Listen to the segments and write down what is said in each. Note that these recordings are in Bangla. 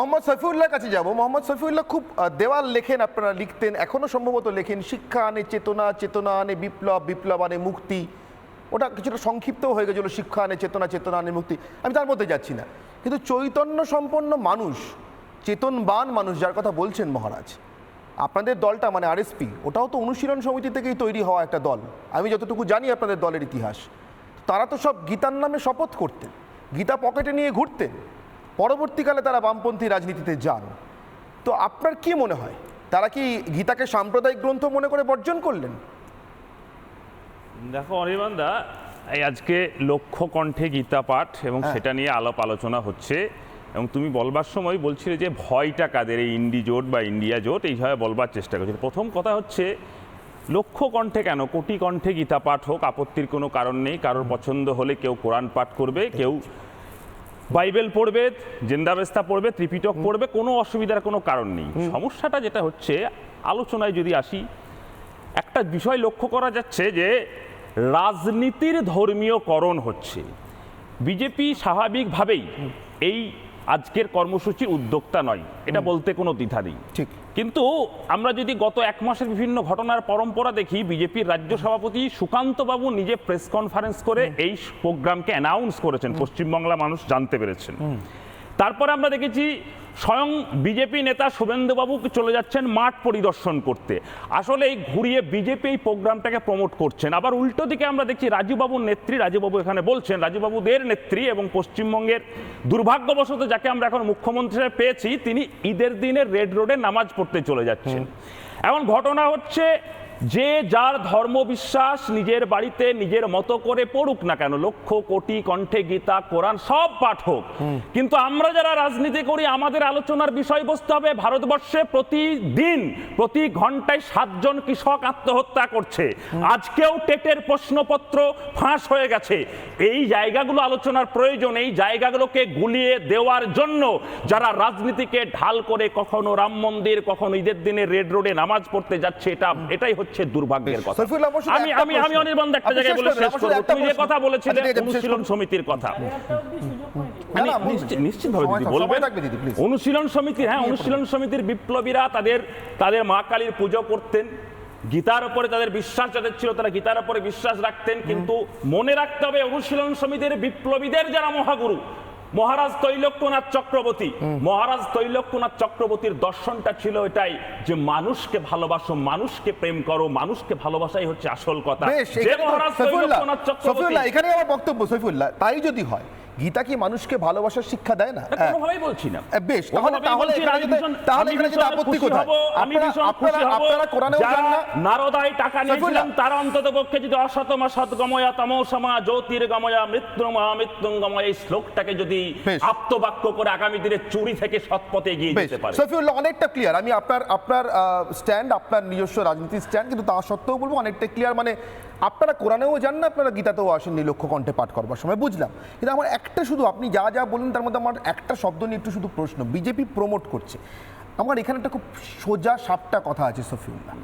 মোহাম্মদ সফিউল্লাহর কাছে যাব। মোহাম্মদ সফিউল্লাহ খুব দেওয়াল লেখেন, আপনারা লিখতেন, এখনো সম্ভবত লেখেন, শিক্ষা আনে চেতনা, চেতনা আনে বিপ্লব, বিপ্লব আনে মুক্তি। ওটা কিছুটা সংক্ষিপ্ত হয়ে গেছিল, শিক্ষা আনে চেতনা, চেতনা আনে মুক্তি। আমি তার মধ্যে যাচ্ছি না, কিন্তু চৈতন্য সম্পন্ন মানুষ, চেতনবান মানুষ যার কথা বলছেন মহারাজ, আপনাদের দলটা মানে আরএসপি, ওটাও তো অনুশীলন সমিতি থেকেই তৈরি হওয়া একটা দল। আমি যতটুকু জানি আপনাদের দলের ইতিহাস, তারা তো সব গীতার নামে শপথ করতেন, গীতা পকেটে নিয়ে ঘুরতেন, পরবর্তীকালে তারা বামপন্থী রাজনীতিতে যান। তো আপনার কি মনে হয়, তারা কি গীতাকে সাম্প্রদায়িক গ্রন্থ মনে করে বর্জন করলেন? দেখো অনির্বাণ দা, এই আজকে লক্ষ্য কণ্ঠে গীতা পাঠ এবং সেটা নিয়ে আলাপ আলোচনা হচ্ছে, এবং তুমি বলবার সময় বলছিলে যে ভয়টা কাদের, এই ইন্ডি জোট বা ইন্ডিয়া জোট, এইভাবে বলবার চেষ্টা করছে। প্রথম কথা হচ্ছে, লক্ষ্য কণ্ঠে কেন, কোটি কণ্ঠে গীতা পাঠ হোক, আপত্তির কোনো কারণ নেই। কারোর পছন্দ হলে কেউ কোরআন পাঠ করবে, কেউ বাইবেল পড়বে, জেন্দাবেস্তা পড়বে, ত্রিপিটক পড়বে, কোনো অসুবিধার কোনো কারণ নেই। সমস্যাটা যেটা হচ্ছে, আলোচনায় যদি আসি, একটা বিষয় লক্ষ্য করা যাচ্ছে যে রাজনীতির ধর্মীয়করণ হচ্ছে। বিজেপি স্বাভাবিকভাবেই এই আজকের কর্মসূচির উদ্যোক্তা নয়, এটা বলতে কোনো দ্বিধা নেই। ঠিক, কিন্তু আমরা যদি গত এক মাসের বিভিন্ন ঘটনার পরম্পরা দেখি, বিজেপির রাজ্য সভাপতি সুকান্ত বাবু নিজে প্রেস কনফারেন্স করে এই প্রোগ্রামকে অ্যানাউন্স করেছেন, পশ্চিমবাংলা মানুষ জানতে পেরেছেন। তারপরে আমরা দেখেছি স্বয়ং বিজেপি নেতা শুভেন্দুবাবু চলে যাচ্ছেন মাঠ পরিদর্শন করতে। আসলে এই ঘুরিয়ে বিজেপি এই প্রোগ্রামটাকে প্রমোট করছেন। আবার উল্টো দিকে আমরা দেখছি রাজুবাবুর নেত্রী, রাজুবাবু এখানে বলছেন, রাজুবাবুদের নেত্রী এবং পশ্চিমবঙ্গের দুর্ভাগ্যবশত যাকে আমরা এখন মুখ্যমন্ত্রী হিসেবে পেয়েছি, তিনি ঈদের দিনে রেড রোডে নামাজ পড়তে চলে যাচ্ছেন। এখন ঘটনা হচ্ছে, যে যার ধর্মবিশ্বাস নিজের বাড়িতে নিজের মতো করে পড়ুক না কেন, লক্ষ কোটি কণ্ঠে গীতা কোরআন সব পাঠ হোক, কিন্তু আমরা যারা রাজনীতি করি আমাদের আলোচনার বিষয়বস্তু হবে ভারতবর্ষে প্রতিদিন প্রতি ঘন্টায় 7 জন কৃষক আত্মহত্যা করছে, আজকেও টেটের প্রশ্নপত্র ফাঁস হয়ে গেছে। এই জায়গাগুলো আলোচনার প্রয়োজন। এই জায়গাগুলোকে গুলিয়ে দেওয়ার জন্য যারা রাজনীতিকে ঢাল করে কখনো রাম মন্দির, কখনো ঈদের দিনে রেড রোডে নামাজ পড়তে যাচ্ছে, এটাই হচ্ছে দুর্ভাগ্যের কথা। আমি অনির্বাণ একটা জায়গায় বলে শেষ করব। তুমি যে কথা বলেছিলে অনুশীলন সমিতির কথা, নিশ্চিতভাবে দিদি বলবেন। অনুশীলন সমিতি, হ্যাঁ, অনুশীলন সমিতির বিপ্লবীরা তাদের মা কালীর পুজো করতেন, গীতার উপরে তাদের বিশ্বাস যাদের ছিল তারা গীতার উপরে বিশ্বাস রাখতেন। কিন্তু মনে রাখতে হবে, অনুশীলন সমিতির বিপ্লবীদের যারা মহাগুরু, মহারাজ তৈলক্যনাথ চক্রবর্তী, মহারাজ তৈলক্যনাথ চক্রবর্তীর দর্শনটা ছিল এটাই যে মানুষকে ভালোবাসো, মানুষকে প্রেম করো, মানুষকে ভালোবাসাই হচ্ছে আসল কথা। যে মহারাজ তৈলক্যনাথ চক্রবর্তী, এখানে আমার বক্তব্য সৈফুল্লাহ, তাই যদি হয়, গীতা কি মানুষকে ভালোবাসার শিক্ষা দেয় না? কোনোভাবেই বলছি না। বেশ, তাহলে এখানে যদি আপত্তি কোথায়? আপনারা কোরআনেও জানেন না, নারদায় টাকা নিয়েছিলেন, তারা অন্তত পক্ষে যদি অসতমা সৎগময়া তমোসমা জ্যোতির্গময়া মৃত্যুমা মৃত্যুঙ্গময়া এই শ্লোকটাকে যদি আপ্তবাক্য করে আগামী দিনে চুরি থেকে সৎপথে এগিয়ে যেতে পারে। সফিউল্লাহ অনেকটা ক্লিয়ার। আমি আপনার স্ট্যান্ড, আপনার নিজস্ব রাজনীতির স্ট্যান্ড, কিন্তু তা সত্ত্বেও বলবো অনেকটা ক্লিয়ার। মানে আপনারা কোরআনেও জান না, আপনারা গীতাতেও আসেননি লক্ষ্য কণ্ঠে পাঠ করবার সময়, বুঝলাম। কিন্তু আমার একটা শুধু, আপনি যা যা বলুন তার মধ্যে আমার একটা শব্দ নিয়ে একটু শুধু প্রশ্ন, বিজেপি প্রমোট করছে। আমার এখানে একটা খুব সোজা সাপটা কথা আছে সফিউল্লাহ,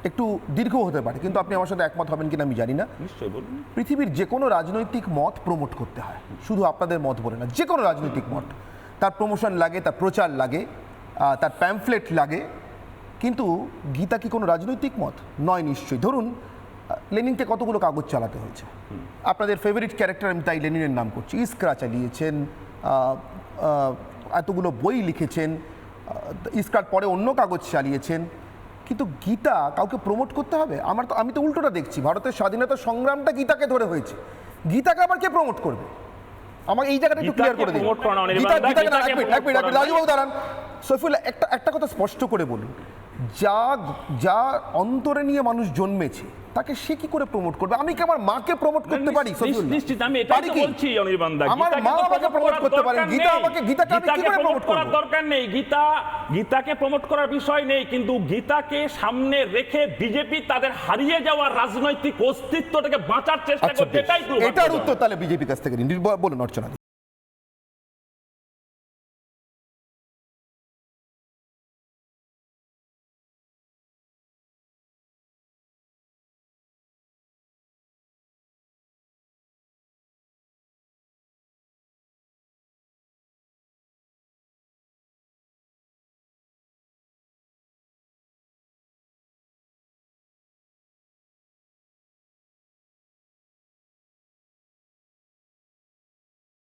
একটু দীর্ঘ হতে পারে, কিন্তু আপনি আমার সাথে একমত হবেন কিনা আমি জানি না। নিশ্চয়ই বলুন। পৃথিবীর যে কোনো রাজনৈতিক মত প্রমোট করতে হয়, শুধু আপনাদের মত বলে না, যে কোনো রাজনৈতিক মত, তার প্রমোশন লাগে, তার প্রচার লাগে, তার প্যামফ্লেট লাগে। কিন্তু গীতা কি কোনো রাজনৈতিক মত নয়? নিশ্চয়ই। ধরুন লেনিনকে কতগুলো কাগজ চালাতে হয়েছে, আপনাদের ফেভারিট ক্যারেক্টার, আমি তাই লেনিনের নাম করছি, ইস্করা চালিয়েছেন, এতগুলো বই লিখেছেন, ইস্করার পরে অন্য কাগজ চালিয়েছেন, কিন্তু গীতা কাউকে প্রমোট করতে হবে? আমি তো উল্টোটা দেখছি, ভারতের স্বাধীনতা সংগ্রামটা গীতাকে ধরে হয়েছে, গীতাকে আবার কে প্রমোট করবে? আমাকে এই জায়গাটা একটু ক্লিয়ার করে দিন। রাজুবাবু দাঁড়ান। সৈফুল্লাহ একটা কথা স্পষ্ট করে বলুন, যা অন্তরে নিয়ে মানুষ জন্মেছে তাকে সে কি করে প্রমোট করবে? আমি কি আমার মাকে প্রমোট করতে পারি? নিশ্চিত, আমি এটাই তো বলছি অনির্বাণ দা, আমার মা আমাকে প্রমোট করতে পারে, গীতাকে আমি কি করে প্রমোট করব? দরকার নেই, গীতাকে প্রমোট করার বিষয় নেই, কিন্তু গীতাকে সামনে রেখে বিজেপি তাদের হারিয়ে যাওয়া রাজনৈতিক অস্তিত্বটাকে বাঁচার চেষ্টা করছে, এটাই তো। এটার উত্তর তাহলে বিজেপি কাছ থেকে বলুন অর্চনা।